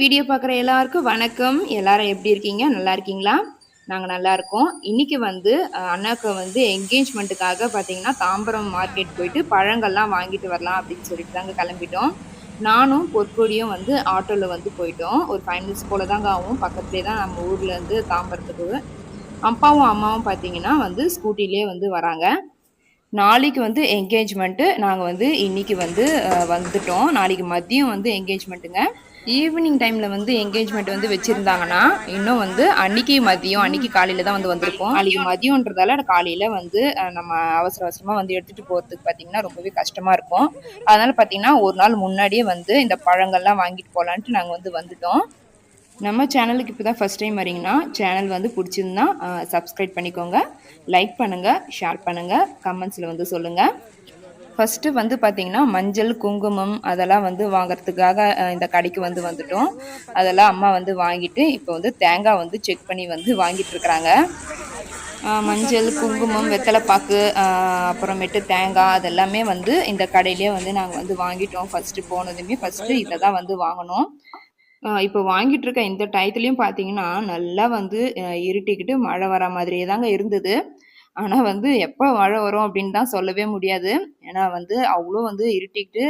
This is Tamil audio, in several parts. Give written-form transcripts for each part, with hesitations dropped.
வீடியோ பார்க்குற எல்லாருக்கும் வணக்கம். எல்லாரும் எப்படி இருக்கீங்க? நல்லா இருக்கீங்களா? நாங்க நல்லா இருக்கோம். இன்னைக்கு வந்து அண்ணாக்கு வந்து என்கேஜ்மெண்ட்டுக்காக பார்த்தீங்கன்னா, தாம்பரம் மார்க்கெட் போயிட்டு பழங்கள்லாம் வாங்கிட்டு வரலாம் அப்படின்னு சொல்லிட்டு தாங்க கிளம்பிட்டோம். நானும் பொற்கொடியும் வந்து ஆட்டோல வந்து போயிட்டோம். ஒரு 5 மினிட்ஸ் போல தாங்க ஆகும். பக்கத்திலேயே தான் நம்ம ஊர்லேருந்து தாம்பரத்துக்கு. அப்பாவும், அம்மாவும் பார்த்தீங்கன்னா வந்து ஸ்கூட்டிலயே வந்து வராங்க. நாளைக்கு வந்து என்கேஜ்மெண்ட்டு. நாங்க வந்து இன்னைக்கு வந்து வந்துட்டோம். நாளைக்கு மதியம் வந்து என்கேஜ்மெண்ட்டுங்க. ஈவினிங் டைம்ல வந்து என்கேஜ்மெண்ட் வந்து வச்சிருந்தாங்கன்னா, இன்னும் வந்து அன்னைக்கு மதியம், அன்னைக்கு காலையில தான் வந்து வந்திருப்போம். நாளைக்கு மதியம்ன்றதால காலையில வந்து நம்ம அவசர அவசரமா வந்து எடுத்துட்டு போறதுக்கு பார்த்தீங்கன்னா, ரொம்பவே கஷ்டமா இருக்கும். அதனால பார்த்தீங்கன்னா, ஒரு நாள் முன்னாடியே வந்து இந்த பழங்கள்லாம் வாங்கிட்டு போலான்ட்டு நாங்க வந்து வந்துட்டோம். நம்ம சேனலுக்கு இப்போ தான் ஃபஸ்ட் டைம் வரீங்கன்னா, சேனல் வந்து பிடிச்சிருந்தா சப்ஸ்கிரைப் பண்ணிக்கோங்க. லைக் பண்ணுங்க, ஷேர் பண்ணுங்க, கமெண்ட்ஸில் வந்து சொல்லுங்கள். ஃபஸ்ட்டு வந்து பார்த்தீங்கன்னா, மஞ்சள், குங்குமம் அதெல்லாம் வந்து வாங்குறதுக்காக இந்த கடைக்கு வந்து வந்துட்டோம். அதெல்லாம் அம்மா வந்து வாங்கிட்டு, இப்போ வந்து தேங்காய் வந்து செக் பண்ணி வந்து வாங்கிட்டுருக்குறாங்க. மஞ்சள், குங்குமம், வெத்தலைப்பாக்கு, அப்புறமேட்டு தேங்காய் அதெல்லாமே வந்து இந்த கடையிலே வந்து நாங்கள் வந்து வாங்கிட்டோம். ஃபஸ்ட்டு போனதுமே ஃபஸ்ட்டு இதை தான் வந்து வாங்கினோம். இப்போ வாங்கிட்டு இருக்க இந்த டயத்துலயும் பார்த்தீங்கன்னா, நல்லா வந்து இருட்டிக்கிட்டு மழை வர மாதிரியே தாங்க இருந்தது. ஆனா வந்து எப்ப மழை வரும் அப்படின்னு தான் சொல்லவே முடியாது. ஏன்னா வந்து அவ்ளோ வந்து இருட்டிக்கிட்டு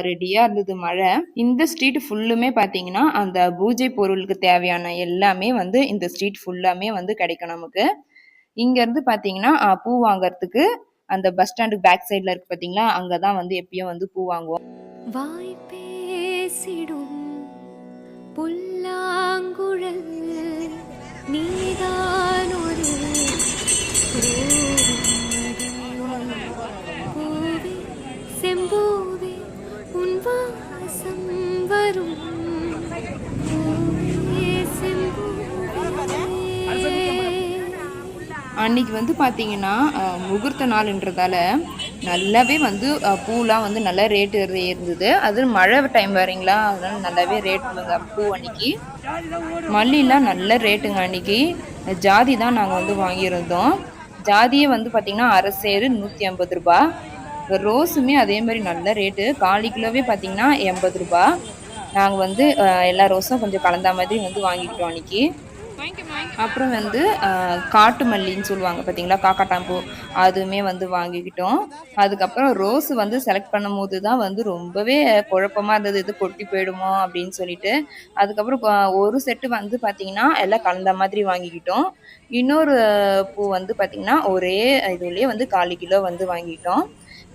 ரெடியா இருந்தது மழை. இந்த ஸ்ட்ரீட் ஃபுல்லுமே பார்த்தீங்கன்னா, அந்த பூஜை பொருளுக்கு தேவையான எல்லாமே வந்து இந்த ஸ்ட்ரீட் ஃபுல்லாமே வந்து கிடைக்கும் நமக்கு. இங்கேருந்து பார்த்தீங்கன்னா, பூ வாங்குறதுக்கு அந்த பஸ் ஸ்டாண்டுக்கு பேக் சைடுல இருக்கு பார்த்தீங்களா, அங்க தான் வந்து எப்பயும் வந்து பூ வாங்குவோம். வாய் பேசிடும் புல்லாங்குழல் நீதான் ஒரு பூவே செம்பூவே உன் வாசம் வரும் பூவே செம்பூவே. அன்னைக்கு வந்து பார்த்தீங்கன்னா, முகூர்த்த நாளுன்றதால நல்லாவே வந்து பூலாம் வந்து நல்லா ரேட்டு இருந்தது. அதுவும் மழை டைம் வேறங்களா, அதனால நல்லாவே ரேட்டுங்க பூ அன்னைக்கு. மல்லிலாம் நல்ல ரேட்டுங்க அன்னைக்கு. ஜாதி தான் நாங்கள் வந்து வாங்கியிருந்தோம். ஜாதியே வந்து பார்த்தீங்கன்னா, அரை சேரு ரூ. 150. ரோஸுமே அதே மாதிரி நல்ல ரேட்டு. 1/4 கிலோவே பார்த்தீங்கன்னா ரூ. 80. நாங்கள் வந்து எல்லா ரோஸும் கொஞ்சம் கலந்த மாதிரி வந்து வாங்கிக்கிட்டோம் அன்னைக்கு. அப்புறம் வந்து காட்டு மல்லின்னு சொல்லுவாங்க பார்த்தீங்களா, காக்காட்டாம்பூ, அதுவுமே வந்து வாங்கிக்கிட்டோம். அதுக்கப்புறம் ரோஸ் வந்து செலக்ட் பண்ணும்போது தான் வந்து ரொம்பவே குழப்பமா இருந்தது, இது கொட்டி போயிடுமோ அப்படின்னு சொல்லிட்டு. அதுக்கப்புறம் ஒரு செட்டு வந்து பார்த்தீங்கன்னா எல்லாம் கலந்த மாதிரி வாங்கிக்கிட்டோம். இன்னொரு பூ வந்து பார்த்தீங்கன்னா ஒரே இதுலேயே வந்து 1/4 கிலோ வந்து வாங்கிட்டோம்.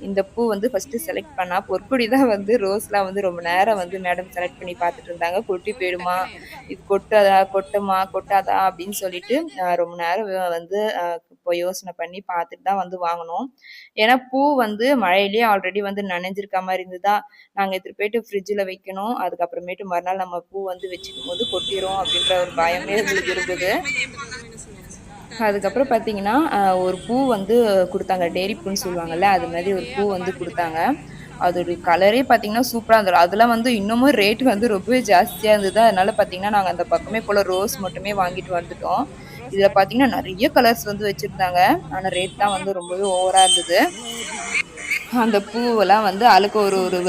இந்த பூ வந்து ஃபஸ்ட்டு செலக்ட் பண்ணா பொற்கொடி தான் வந்து ரோஸ்லாம் வந்து ரொம்ப நேரம் வந்து மேடம் செலக்ட் பண்ணி பார்த்துட்டு இருந்தாங்க. கொட்டி போயிடுமா, இது கொட்டாதா, கொட்டுமா, கொட்டாதா அப்படின்னு சொல்லிட்டு ரொம்ப நேரம் வந்து இப்போ யோசனை பண்ணி பார்த்துட்டு தான் வந்து வாங்கினோம். ஏன்னா பூ வந்து மழையிலேயே ஆல்ரெடி வந்து நனைஞ்சிருக்க மாதிரி இருந்ததா, நாங்கள் எடுத்துகிட்டு போயிட்டு ஃப்ரிட்ஜில் வைக்கணும். அதுக்கப்புறமேட்டு மறுநாள் நம்ம பூ வந்து வச்சுக்கும் போது கொட்டிடும் அப்படின்ற ஒரு பயமே எங்களுக்கு இருந்தது. அதுக்கப்புறம் பார்த்தீங்கன்னா, ஒரு பூ வந்து குடுத்தாங்க. டேரி பூன்னு சொல்லுவாங்கல்ல, அது மாதிரி ஒரு பூ வந்து குடுத்தாங்க. அதோட கலரே பார்த்தீங்கன்னா சூப்பரா இருந்தது. அதெல்லாம் வந்து இன்னமும் ரேட் வந்து ரொம்பவே ஜாஸ்தியா இருந்தது. அதனால பார்த்தீங்கன்னா, நாங்க அந்த பக்கமே போல ரோஸ் மட்டுமே வாங்கிட்டு வந்துட்டோம். இதில பார்த்தீங்கன்னா, நெறைய கலர்ஸ் வந்து வச்சிருந்தாங்க. ஆனா ரேட் தான் வந்து ரொம்பவே ஓவரா இருந்தது. அந்த பூவெல்லாம் வந்து ஆளுக்கு ஒரு ஒரு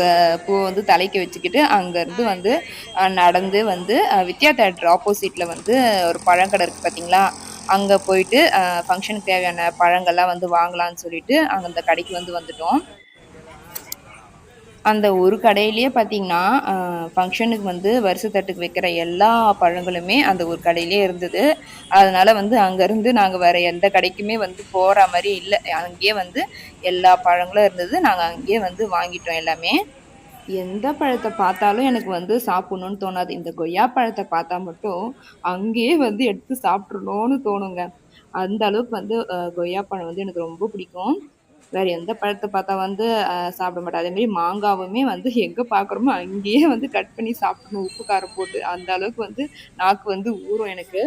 பூவ வந்து தலைக்கு வச்சுக்கிட்டு, அங்கேருந்து வந்து நடந்து வந்து வித்யா தியேட்டர் ஆப்போசிட்ல வந்து ஒரு பழக்கடை இருக்கு பார்த்தீங்களா? அங்க போயிட்டு ஃபங்ஷனுக்கு தேவையான பழங்கள்லாம் வந்து வாங்கலான்னு சொல்லிட்டு, அங்க அந்த கடைக்கு வந்து வந்துட்டோம். அந்த ஒரு கடையிலேயே பார்த்தீங்கன்னா, ஃபங்ஷனுக்கு வந்து வருஷத்தட்டுக்கு வைக்கிற எல்லா பழங்களுமே அந்த ஒரு கடையிலேயே இருந்தது. அதனால வந்து அங்கேருந்து நாங்க வேற எந்த கடைக்குமே வந்து போற மாரி இல்ல. அங்கேயே வந்து எல்லா பழங்களும் இருந்தது. நாங்க அங்கேயே வந்து வாங்கிட்டோம் எல்லாமே. எந்த பழத்த பார்த்தாலும் எனக்கு வந்து சாப்பிடணும்னு தோணாது. இந்த கொய்யா பழத்த பார்த்தா மட்டும் அங்கேயே வந்து எடுத்து சாப்பிட்றணும்னு தோணுங்க. அந்த அளவுக்கு வந்து கொய்யா பழம் வந்து எனக்கு ரொம்ப பிடிக்கும். வேற எந்த பழத்த பார்த்தா வந்து சாப்பிட மாட்டேன். அதேமாரி மாங்காவுமே வந்து எங்க பார்க்குறோமோ அங்கேயே வந்து கட் பண்ணி சாப்பிட்றணும் உப்பு, காரம் போட்டு. அந்த அளவுக்கு வந்து நாக்கு வந்து ஊறும் எனக்கு.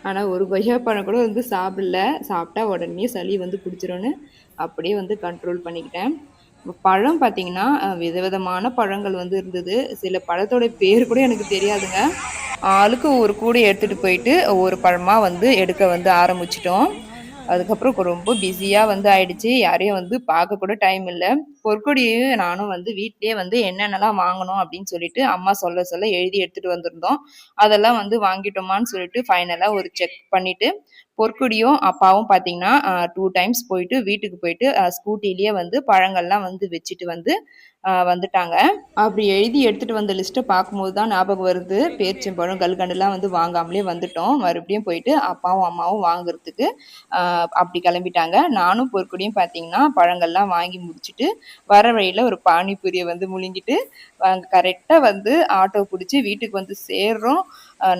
ஆனா ஒரு கொய்யா பழம் கூட வந்து சாப்பிடல. சாப்பிட்டா உடனே சளி வந்து பிடிச்சிரும்னு அப்படியே வந்து கண்ட்ரோல் பண்ணிக்கிட்டேன். பழம் பார்த்தீங்கன்னா, விதவிதமான பழங்கள் வந்து இருந்தது. சில பழத்தோட பேர் கூட எனக்கு தெரியாதுங்க. ஆளுக்கு ஒரு கூடை எடுத்துட்டு போயிட்டு, ஒவ்வொரு பழமா வந்து எடுக்க வந்து ஆரம்பிச்சுட்டோம். அதுக்கப்புறம் ரொம்ப பிஸியாக வந்து ஆயிடுச்சு. யாரையும் வந்து பார்க்க கூட டைம் இல்லை. பொற்கொடியையும் நானும் வந்து வீட்டிலேயே வந்து என்னென்னலாம் வாங்கணும் அப்படின்னு சொல்லிட்டு அம்மா சொல்ல சொல்ல எழுதி எடுத்துட்டு வந்திருந்தோம். அதெல்லாம் வந்து வாங்கிட்டோமான்னு சொல்லிட்டு ஃபைனலாக ஒரு செக் பண்ணிட்டு பொற்கொடியும் அப்பாவும் பார்த்தீங்கன்னா 2 டைம்ஸ் போயிட்டு வீட்டுக்கு போயிட்டு ஸ்கூட்டிலேயே வந்து பழங்கள்லாம் வந்து வச்சுட்டு வந்து வந்துட்டாங்க. அப்படி எழுதி எடுத்துட்டு வந்த லிஸ்ட்டை பார்க்கும்போது தான் ஞாபகம் வருது. பேரிச்சம்பழம், கல்கண்டுலாம் வந்து வாங்காமலே வந்துட்டோம். மறுபடியும் போயிட்டு அப்பாவும் அம்மாவும் வாங்குறதுக்கு அப்படி கிளம்பிட்டாங்க. நானும் பொற்கொடியும் பார்த்தீங்கன்னா பழங்கள்லாம் வாங்கி முடிச்சுட்டு வர வழியில ஒரு பானிபூரிய வந்து முழுங்கிட்டு கரெக்டாக வந்து ஆட்டோ பிடிச்சி வீட்டுக்கு வந்து சேர்றோம்.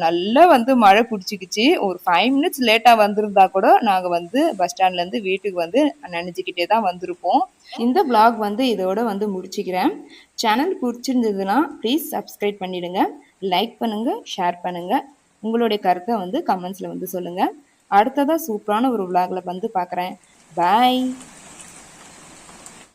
நல்லா வந்து மழை பிடிச்சிக்கிச்சு. ஒரு 5 மினிட்ஸ் லேட்டாக வந்திருந்தா கூட நாங்கள் வந்து பஸ் ஸ்டாண்ட்லேருந்து வீட்டுக்கு வந்து நனைஞ்சிக்கிட்டே தான் வந்திருப்போம். இந்த vlog வந்து இதோட வந்து முடிச்சுக்கிறேன். சேனல் பிடிச்சிருந்ததுன்னா ப்ளீஸ் சப்ஸ்கிரைப் பண்ணிடுங்க. லைக் பண்ணுங்க, ஷேர் பண்ணுங்க. உங்களுடைய கருத்தை வந்து கமெண்ட்ஸில் வந்து சொல்லுங்கள். அடுத்ததாக சூப்பரான ஒரு vlogல வந்து பார்க்குறேன். பாய்.